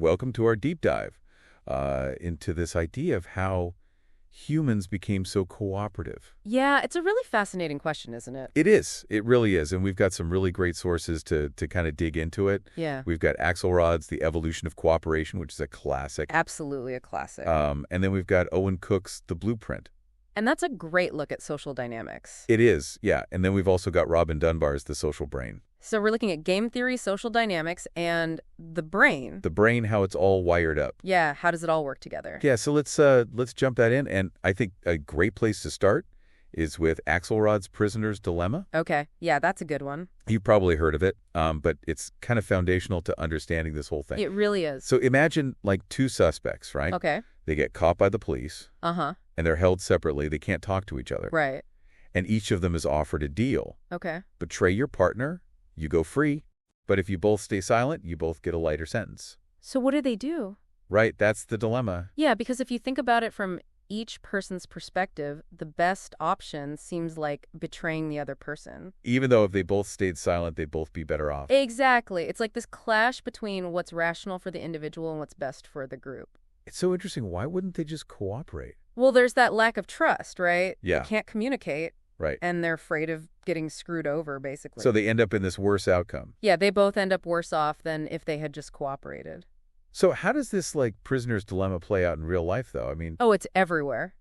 welcome to our deep dive into this idea of how humans became so cooperative. Yeah, it's a really fascinating question, isn't it? It is. It really is. And we've got some really great sources to kind of dig into it. Yeah. We've got Axelrod's The Evolution of Cooperation, which is a classic. Absolutely a classic. And then we've got Owen Cook's The Blueprint. And that's a great look at social dynamics. It is, yeah. And then we've also got Robin Dunbar's The Social Brain. So we're looking at game theory, social dynamics, and the brain. The brain, how it's all wired up. Yeah, how does it all work together? Yeah, so let's jump that in. And I think a great place to start is with Axelrod's Prisoner's Dilemma. Okay, yeah, that's a good one. You've probably heard of it, but it's kind of foundational to understanding this whole thing. It really is. So imagine like two suspects, right? Okay. They get caught by the police. Uh-huh. And they're held separately. They can't talk to each other. Right. And each of them is offered a deal. Okay. Betray your partner, you go free. But if you both stay silent, you both get a lighter sentence. So what do they do? Right, that's the dilemma. Yeah, because if you think about it from each person's perspective, the best option seems like betraying the other person. Even though if they both stayed silent, they'd both be better off. Exactly. It's like this clash between what's rational for the individual and what's best for the group. It's so interesting. Why wouldn't they just cooperate? Well, there's that lack of trust, right? Yeah. They can't communicate. Right. And they're afraid of getting screwed over, basically. So they end up in this worse outcome. Yeah, they both end up worse off than if they had just cooperated. So how does this, like, prisoner's dilemma play out in real life, though? I mean... Oh, it's everywhere.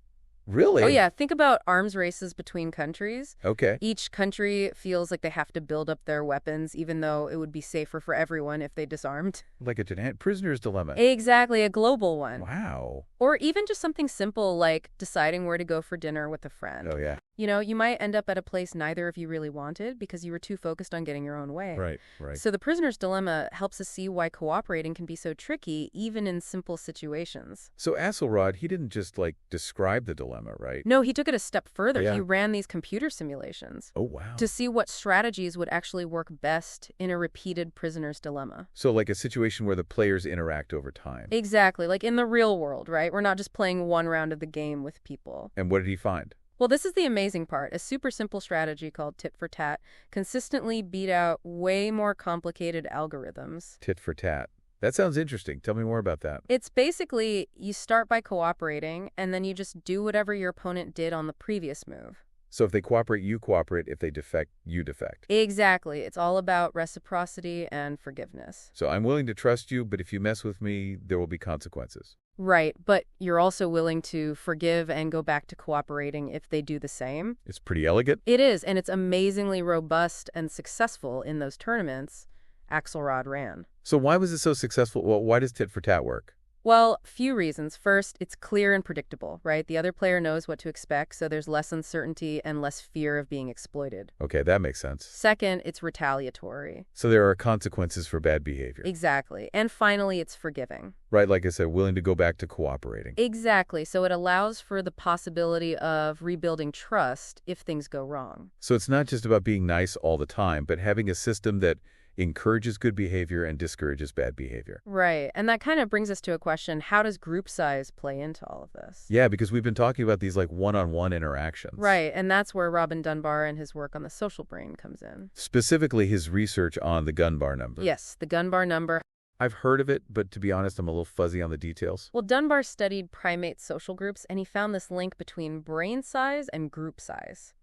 Really? Oh, yeah. Think about arms races between countries. Okay. Each country feels like they have to build up their weapons, even though it would be safer for everyone if they disarmed. Like a prisoner's dilemma. Exactly, a global one. Wow. Or even just something simple like deciding where to go for dinner with a friend. Oh, yeah. You know, you might end up at a place neither of you really wanted because you were too focused on getting your own way. Right, right. So the prisoner's dilemma helps us see why cooperating can be so tricky, even in simple situations. So Axelrod, he didn't just, like, describe the dilemma, right? No, he took it a step further. Oh, yeah. He ran these computer simulations. Oh, wow. To see what strategies would actually work best in a repeated prisoner's dilemma. So like a situation where the players interact over time. Exactly, like in the real world, right? We're not just playing one round of the game with people. And what did he find? Well, this is the amazing part. A super simple strategy called tit for tat consistently beat out way more complicated algorithms. Tit for tat. That sounds interesting. Tell me more about that. It's basically you start by cooperating, and then you just do whatever your opponent did on the previous move. So if they cooperate, you cooperate. If they defect, you defect. Exactly. It's all about reciprocity and forgiveness. So I'm willing to trust you, but if you mess with me, there will be consequences. Right, but you're also willing to forgive and go back to cooperating if they do the same. It's pretty elegant. It is, and it's amazingly robust and successful in those tournaments Axelrod ran. So why was it so successful? Well, why does tit for tat work? Well, few reasons. First, it's clear and predictable, right? The other player knows what to expect, so there's less uncertainty and less fear of being exploited. Okay, that makes sense. Second, it's retaliatory. So there are consequences for bad behavior. Exactly. And finally, it's forgiving. Right, like I said, willing to go back to cooperating. Exactly. So it allows for the possibility of rebuilding trust if things go wrong. So it's not just about being nice all the time, but having a system that encourages good behavior and discourages bad behavior. Right. And that kind of brings us to a question, how does group size play into all of this? Yeah, because we've been talking about these like one-on-one interactions. Right. And that's where Robin Dunbar and his work on the social brain comes in. Specifically his research on the Dunbar number. Yes, the Dunbar number. I've heard of it, but to be honest, I'm a little fuzzy on the details. Well, Dunbar studied primate social groups, and he found this link between brain size and group size.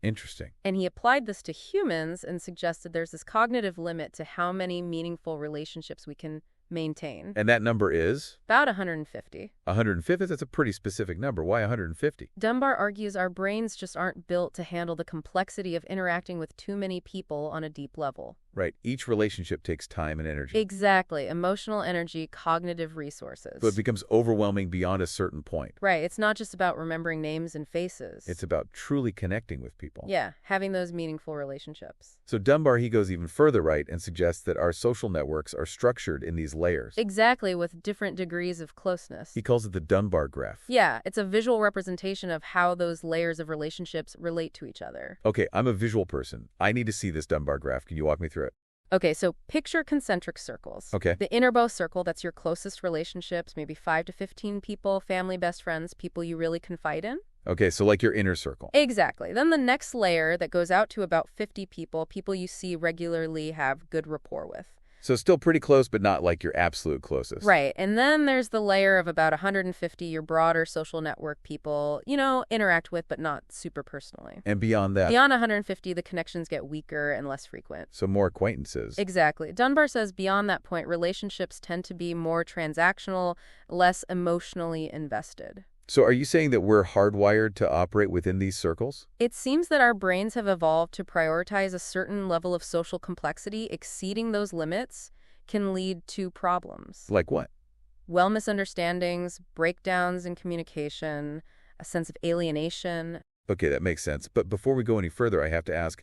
Interesting. And he applied this to humans and suggested there's this cognitive limit to how many meaningful relationships we can maintain. And that number is? About 150. 150? That's a pretty specific number. Why 150? Dunbar argues our brains just aren't built to handle the complexity of interacting with too many people on a deep level. Right. Each relationship takes time and energy. Exactly. Emotional energy, cognitive resources. So it becomes overwhelming beyond a certain point. Right. It's not just about remembering names and faces. It's about truly connecting with people. Yeah, having those meaningful relationships. So Dunbar, he goes even further, right, and suggests that our social networks are structured in these layers. Exactly, with different degrees of closeness. He calls it the Dunbar graph. Yeah, it's a visual representation of how those layers of relationships relate to each other. Okay, I'm a visual person. I need to see this Dunbar graph. Can you walk me through it? Okay, so picture concentric circles. Okay. The innermost circle, that's your closest relationships, maybe 5 to 15 people, family, best friends, people you really confide in. Okay, so like your inner circle. Exactly. Then the next layer that goes out to about 50 people, people you see regularly, have good rapport with. So still pretty close, but not like your absolute closest. Right. And then there's the layer of about 150 your broader social network people, interact with, but not super personally. And beyond that, Beyond 150, the connections get weaker and less frequent. so more acquaintances. Exactly. Dunbar says beyond that point, relationships tend to be more transactional, less emotionally invested. So are you saying that we're hardwired to operate within these circles? It seems that our brains have evolved to prioritize a certain level of social complexity. Exceeding those limits can lead to problems. Like what? Well, misunderstandings, breakdowns in communication, a sense of alienation. Okay, that makes sense. But before we go any further, I have to ask,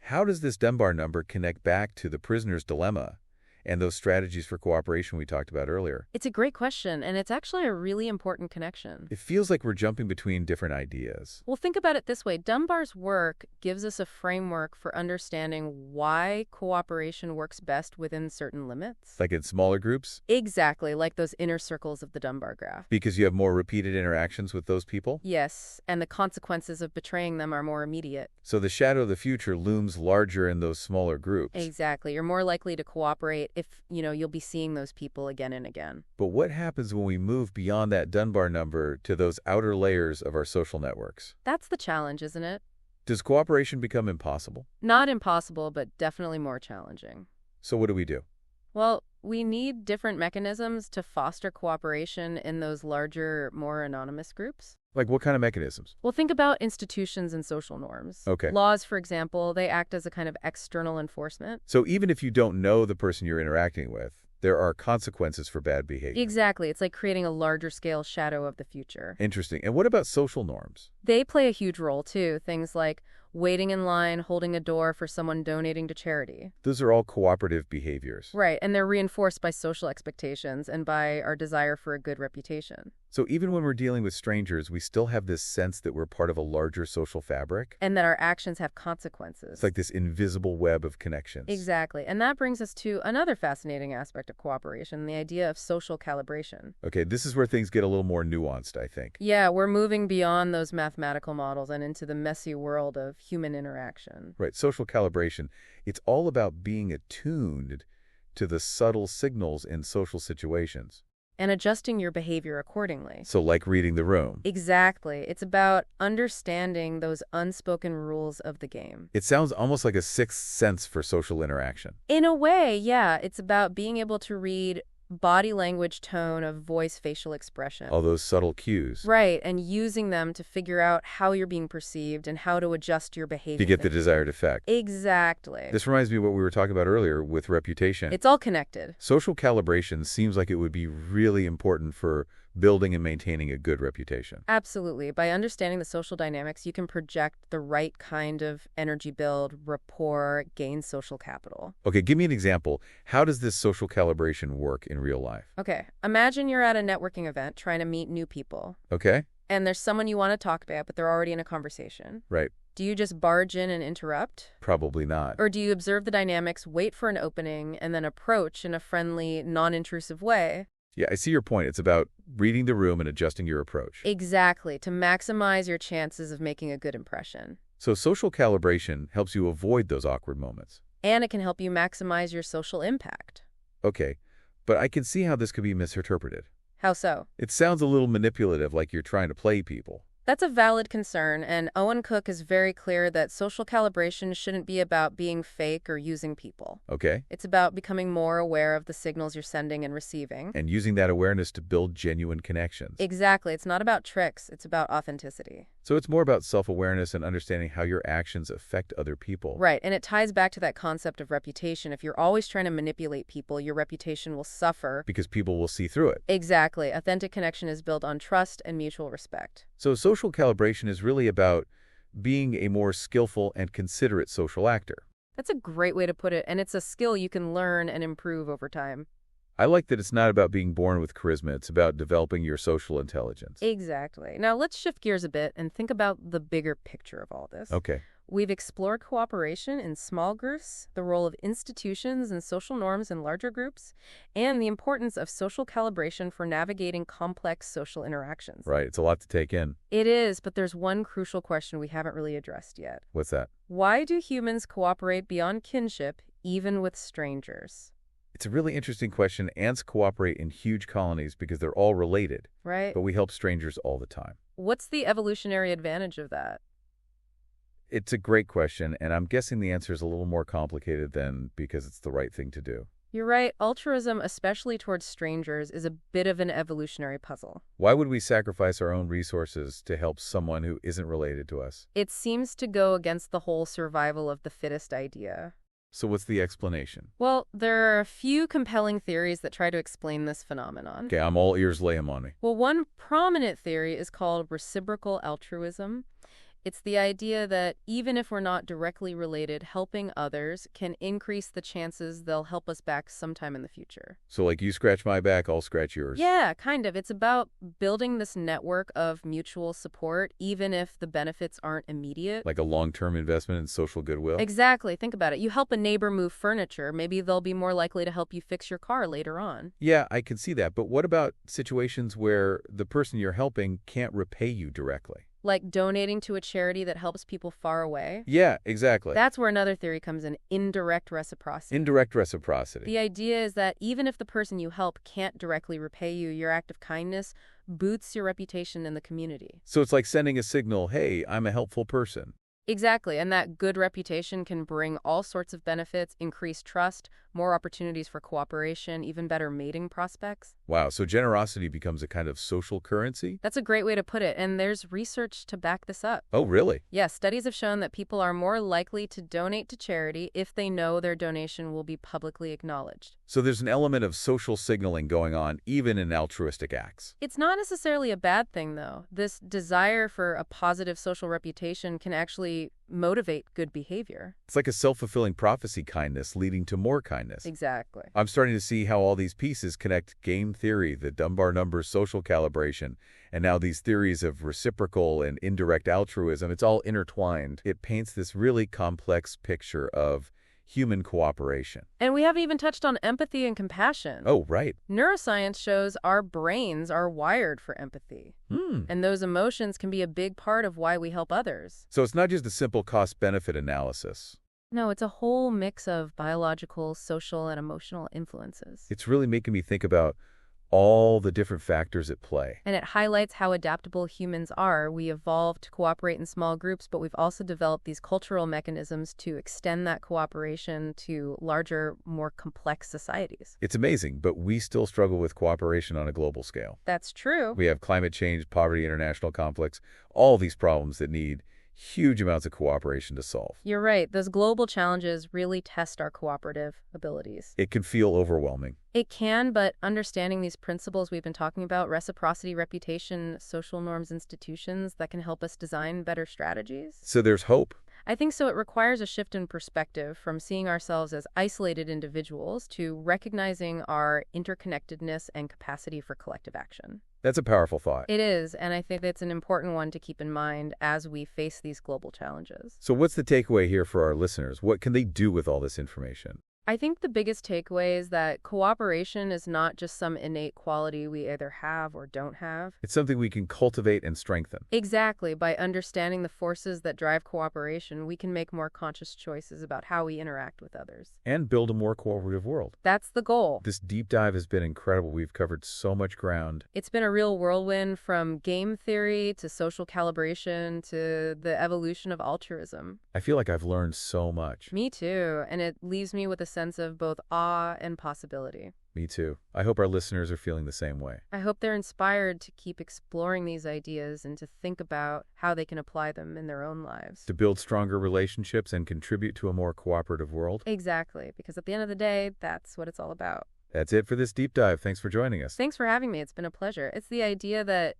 how does this Dunbar number connect back to the prisoner's dilemma and those strategies for cooperation we talked about earlier? It's a great question, and it's actually a really important connection. It feels like we're jumping between different ideas. Well, think about it this way. Dunbar's work gives us a framework for understanding why cooperation works best within certain limits. Like in smaller groups? Exactly, like those inner circles of the Dunbar graph. Because you have more repeated interactions with those people? Yes, and the consequences of betraying them are more immediate. So the shadow of the future looms larger in those smaller groups. Exactly. You're more likely to cooperate if, you'll be seeing those people again and again. But what happens when we move beyond that Dunbar number to those outer layers of our social networks? That's the challenge, isn't it? Does cooperation become impossible? Not impossible, but definitely more challenging. So what do we do? Well, we need different mechanisms to foster cooperation in those larger, more anonymous groups. Like what kind of mechanisms? Well, think about institutions and social norms. Okay. Laws, for example, they act as a kind of external enforcement. So even if you don't know the person you're interacting with, there are consequences for bad behavior. Exactly. It's like creating a larger scale shadow of the future. Interesting. And what about social norms? They play a huge role, too. Things like waiting in line, holding a door for someone donating to charity. Those are all cooperative behaviors. Right, and they're reinforced by social expectations and by our desire for a good reputation. So even when we're dealing with strangers, we still have this sense that we're part of a larger social fabric? And that our actions have consequences. It's like this invisible web of connections. Exactly. And that brings us to another fascinating aspect of cooperation, the idea of social calibration. Okay, this is where things get a little more nuanced, I think. Yeah, we're moving beyond those mathematical models and into the messy world of human interaction. Right, social calibration. It's all about being attuned to the subtle signals in social situations. And adjusting your behavior accordingly. So like reading the room. Exactly. It's about understanding those unspoken rules of the game. It sounds almost like a sixth sense for social interaction. In a way, yeah. It's about being able to read body language, tone of voice, facial expression. All those subtle cues. Right, and using them to figure out how you're being perceived and how to adjust your behavior. To get the desired effect. Exactly. This reminds me of what we were talking about earlier with reputation. It's all connected. Social calibration seems like it would be really important for building and maintaining a good reputation. Absolutely. By understanding the social dynamics, you can project the right kind of energy build, rapport, gain social capital. Okay, give me an example. How does this social calibration work in real life? Okay, imagine you're at a networking event trying to meet new people. Okay? And there's someone you want to talk about, but they're already in a conversation. Right. Do you just barge in and interrupt? Probably not. Or do you observe the dynamics, wait for an opening, and then approach in a friendly, non-intrusive way? Yeah, I see your point. It's about reading the room and adjusting your approach. Exactly, to maximize your chances of making a good impression. So social calibration helps you avoid those awkward moments. And it can help you maximize your social impact. Okay, but I can see how this could be misinterpreted. How so? It sounds a little manipulative, like you're trying to play people. That's a valid concern, and Owen Cook is very clear that social calibration shouldn't be about being fake or using people. Okay? It's about becoming more aware of the signals you're sending and receiving. And using that awareness to build genuine connections. Exactly. It's not about tricks. It's about authenticity. So it's more about self-awareness and understanding how your actions affect other people. Right, and it ties back to that concept of reputation. If you're always trying to manipulate people, your reputation will suffer. Because people will see through it. Exactly. Authentic connection is built on trust and mutual respect. So social calibration is really about being a more skillful and considerate social actor. That's a great way to put it, and it's a skill you can learn and improve over time. I like that it's not about being born with charisma, it's about developing your social intelligence. Exactly. Now let's shift gears a bit and think about the bigger picture of all this. Okay. We've explored cooperation in small groups, the role of institutions and social norms in larger groups, and the importance of social calibration for navigating complex social interactions. Right, it's a lot to take in. It is, but there's one crucial question we haven't really addressed yet. What's that? Why do humans cooperate beyond kinship, even with strangers? It's a really interesting question. Ants cooperate in huge colonies because they're all related, Right? but we help strangers all the time. What's the evolutionary advantage of that? It's a great question, and I'm guessing the answer is a little more complicated than because it's the right thing to do. You're right, altruism, especially towards strangers, is a bit of an evolutionary puzzle. Why would we sacrifice our own resources to help someone who isn't related to us? It seems to go against the whole survival of the fittest idea. So what's the explanation? Well, there are a few compelling theories that try to explain this phenomenon. Okay, I'm all ears, lay 'em on me. Well, one prominent theory is called reciprocal altruism. It's the idea that even if we're not directly related, helping others can increase the chances they'll help us back sometime in the future. So like you scratch my back, I'll scratch yours. Yeah, kind of. It's about building this network of mutual support, even if the benefits aren't immediate. Like a long-term investment in social goodwill? Exactly. Think about it. You help a neighbor move furniture. Maybe they'll be more likely to help you fix your car later on. Yeah, I can see that. But what about situations where the person you're helping can't repay you directly? Like donating to a charity that helps people far away. Yeah, exactly. That's where another theory comes in, indirect reciprocity. Indirect reciprocity. The idea is that even if the person you help can't directly repay you, your act of kindness boosts your reputation in the community. So it's like sending a signal, hey, I'm a helpful person. Exactly, and that good reputation can bring all sorts of benefits, increased trust, more opportunities for cooperation, even better mating prospects. Wow, so generosity becomes a kind of social currency? That's a great way to put it, and there's research to back this up. Oh, really? Yes, studies have shown that people are more likely to donate to charity if they know their donation will be publicly acknowledged. So there's an element of social signaling going on even in altruistic acts. It's not necessarily a bad thing, though. This desire for a positive social reputation can actually motivate good behavior. It's like a self-fulfilling prophecy, kindness leading to more kindness. Exactly. I'm starting to see how all these pieces connect game theory, the Dunbar numbers, social calibration, and now these theories of reciprocal and indirect altruism. It's all intertwined. It paints this really complex picture of human cooperation. And we haven't even touched on empathy and compassion. Oh, right. Neuroscience shows our brains are wired for empathy. And those emotions can be a big part of why we help others. So it's not just a simple cost-benefit analysis. No, it's a whole mix of biological, social, and emotional influences. It's really making me think about all the different factors at play. And it highlights how adaptable humans are. We evolved to cooperate in small groups, but we've also developed these cultural mechanisms to extend that cooperation to larger, more complex societies. It's amazing, but we still struggle with cooperation on a global scale. That's true. We have climate change, poverty, international conflicts, all these problems that need huge amounts of cooperation to solve. You're right. Those global challenges really test our cooperative abilities. It can feel overwhelming. It can, but understanding these principles we've been talking about, reciprocity, reputation, social norms, institutions, that can help us design better strategies. So there's hope. I think so. It requires a shift in perspective from seeing ourselves as isolated individuals to recognizing our interconnectedness and capacity for collective action. That's a powerful thought. It is, and I think it's an important one to keep in mind as we face these global challenges. So what's the takeaway here for our listeners? What can they do with all this information? I think the biggest takeaway is that cooperation is not just some innate quality we either have or don't have. It's something we can cultivate and strengthen. Exactly. By understanding the forces that drive cooperation, we can make more conscious choices about how we interact with others. And build a more cooperative world. That's the goal. This deep dive has been incredible. We've covered so much ground. It's been a real whirlwind, from game theory to social calibration to the evolution of altruism. I feel like I've learned so much. Me too, and it leaves me with a sense of both awe and possibility. Me too. I hope our listeners are feeling the same way. I hope they're inspired to keep exploring these ideas and to think about how they can apply them in their own lives. To build stronger relationships and contribute to a more cooperative world. Exactly, because at the end of the day, that's what it's all about. That's it for this deep dive. Thanks for joining us. Thanks for having me. It's been a pleasure. It's the idea that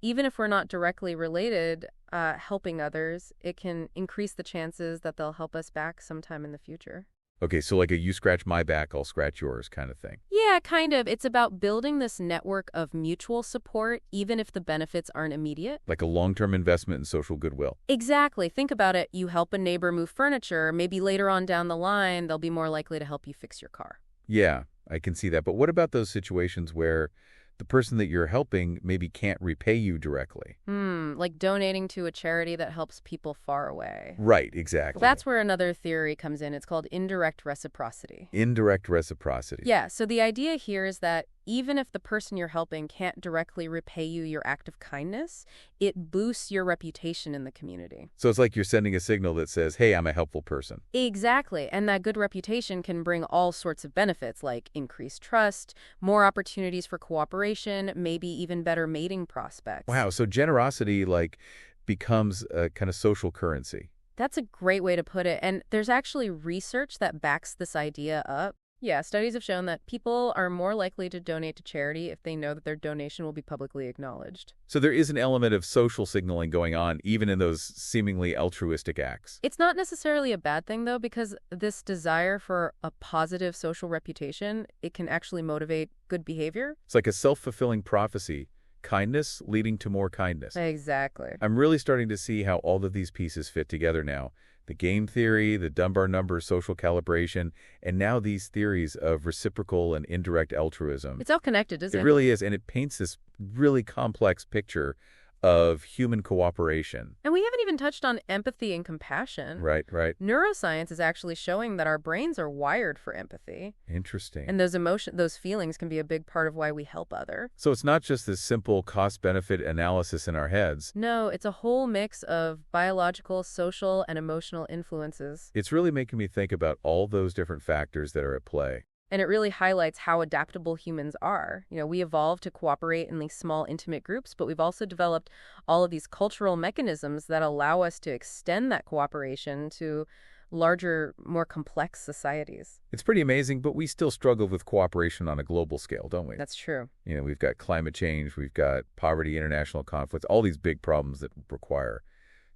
even if we're not directly related, helping others, it can increase the chances that they'll help us back sometime in the future. Okay, so like a you scratch my back, I'll scratch yours kind of thing. Yeah, kind of. It's about building this network of mutual support, even if the benefits aren't immediate. Like a long-term investment in social goodwill. Exactly. Think about it. You help a neighbor move furniture. Maybe later on down the line, they'll be more likely to help you fix your car. Yeah, I can see that. But what about those situations where the person that you're helping maybe can't repay you directly. Like donating to a charity that helps people far away. Right, exactly. That's where another theory comes in. It's called indirect reciprocity. Indirect reciprocity. Yeah, so the idea here is that even if the person you're helping can't directly repay you your act of kindness, it boosts your reputation in the community. So it's like you're sending a signal that says, hey, I'm a helpful person. Exactly, and that good reputation can bring all sorts of benefits like increased trust, more opportunities for cooperation, maybe even better mating prospects. Wow, so generosity becomes a kind of social currency. That's a great way to put it, and there's actually research that backs this idea up. Yeah, studies have shown that people are more likely to donate to charity if they know that their donation will be publicly acknowledged. So there is an element of social signaling going on even in those seemingly altruistic acts. It's not necessarily a bad thing, though, because this desire for a positive social reputation, it can actually motivate good behavior. It's like a self-fulfilling prophecy. Kindness leading to more kindness. Exactly. I'm really starting to see how all of these pieces fit together now. The game theory, the Dunbar number social calibration, and now these theories of reciprocal and indirect altruism. It's all connected, isn't it? It really is, and it paints this really complex picture of human cooperation. And we haven't even touched on empathy and compassion. Right. Neuroscience is actually showing that our brains are wired for empathy. Interesting. And those feelings can be a big part of why we help others. So it's not just this simple cost-benefit analysis in our heads. No, it's a whole mix of biological, social, and emotional influences. It's really making me think about all those different factors that are at play. And it really highlights how adaptable humans are. We evolved to cooperate in these small, intimate groups, but we've also developed all of these cultural mechanisms that allow us to extend that cooperation to larger, more complex societies. It's pretty amazing, but we still struggle with cooperation on a global scale, don't we? That's true. We've got climate change, we've got poverty, international conflicts, all these big problems that require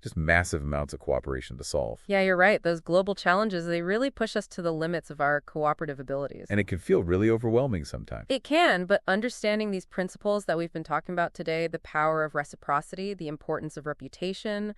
just massive amounts of cooperation to solve. Yeah, you're right. Those global challenges, they really push us to the limits of our cooperative abilities. And it can feel really overwhelming sometimes. It can, but understanding these principles that we've been talking about today, the power of reciprocity, the importance of reputation,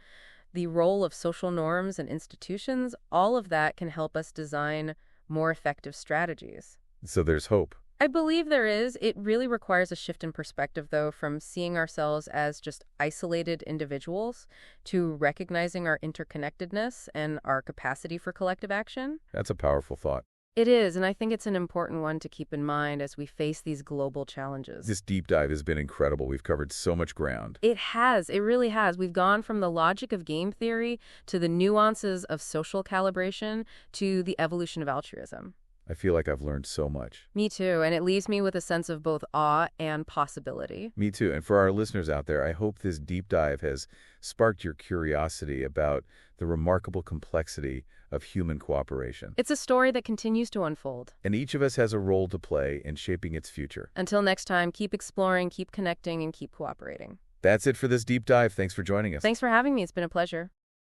the role of social norms and institutions, all of that can help us design more effective strategies. So there's hope. I believe there is. It really requires a shift in perspective, though, from seeing ourselves as just isolated individuals to recognizing our interconnectedness and our capacity for collective action. That's a powerful thought. It is, and I think it's an important one to keep in mind as we face these global challenges. This deep dive has been incredible. We've covered so much ground. It has. It really has. We've gone from the logic of game theory to the nuances of social calibration to the evolution of altruism. I feel like I've learned so much. Me too, and it leaves me with a sense of both awe and possibility. Me too. And for our listeners out there, I hope this deep dive has sparked your curiosity about the remarkable complexity of human cooperation. It's a story that continues to unfold. And each of us has a role to play in shaping its future. Until next time, keep exploring, keep connecting, and keep cooperating. That's it for this deep dive. Thanks for joining us. Thanks for having me. It's been a pleasure.